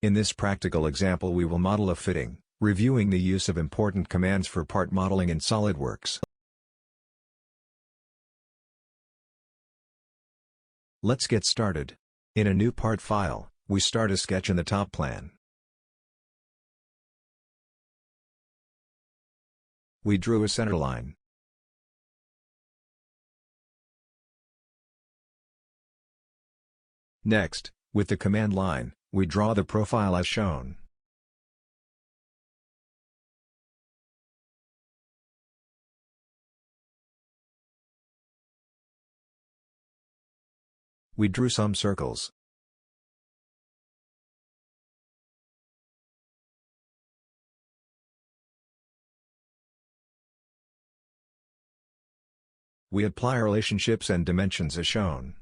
In this practical example we will model a fitting, reviewing the use of important commands for part modeling in SolidWorks. Let's get started. In a new part file, we start a sketch in the top plan. We drew a center line. Next, with the command line, we draw the profile as shown. We drew some circles. We apply relationships and dimensions as shown.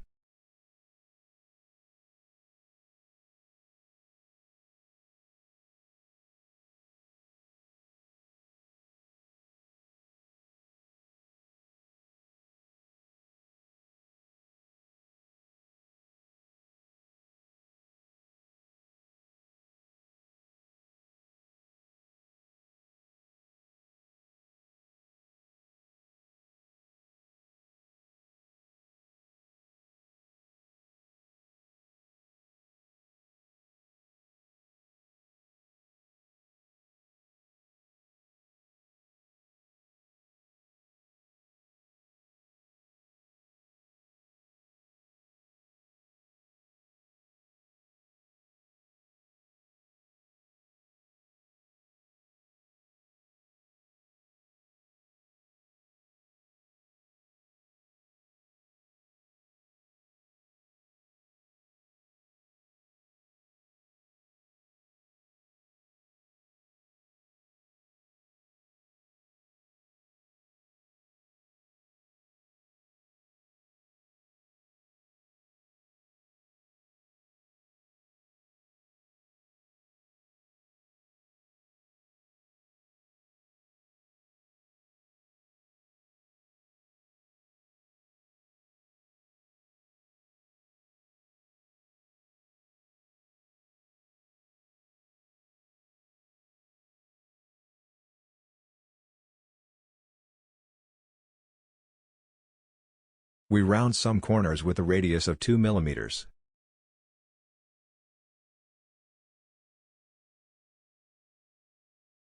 We round some corners with a radius of 2 mm.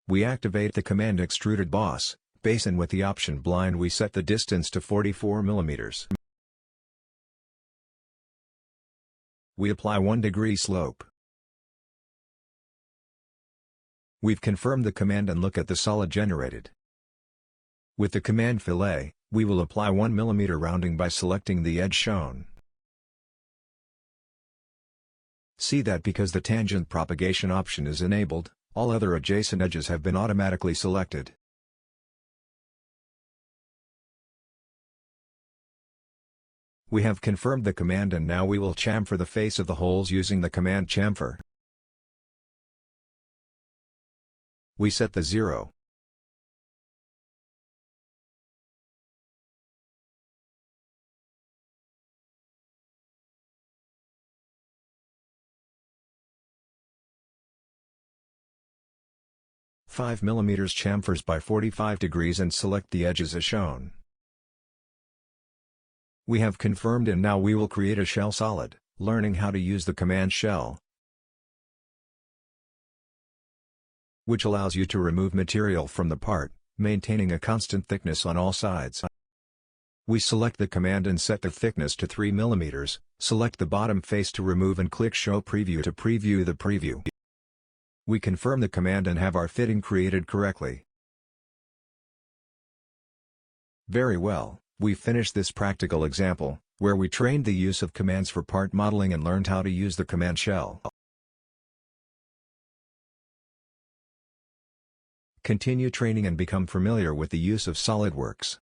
We activate the command extruded boss, base, and with the option blind we set the distance to 44 mm. We apply 1 degree slope. We've confirmed the command and look at the solid generated. With the command fillet, we will apply 1 mm rounding by selecting the edge shown. See that because the tangent propagation option is enabled, all other adjacent edges have been automatically selected. We have confirmed the command and now we will chamfer the face of the holes using the command chamfer. We set the 0. (5 mm) chamfers by 45 degrees and select the edges as shown. We have confirmed and now we will create a shell solid, learning how to use the command shell, which allows you to remove material from the part, maintaining a constant thickness on all sides. We select the command and set the thickness to 3 mm, select the bottom face to remove and click Show Preview to preview the preview. We confirm the command and have our fitting created correctly. Very well, we finished this practical example, where we trained the use of commands for part modeling and learned how to use the command shell. Continue training and become familiar with the use of SolidWorks.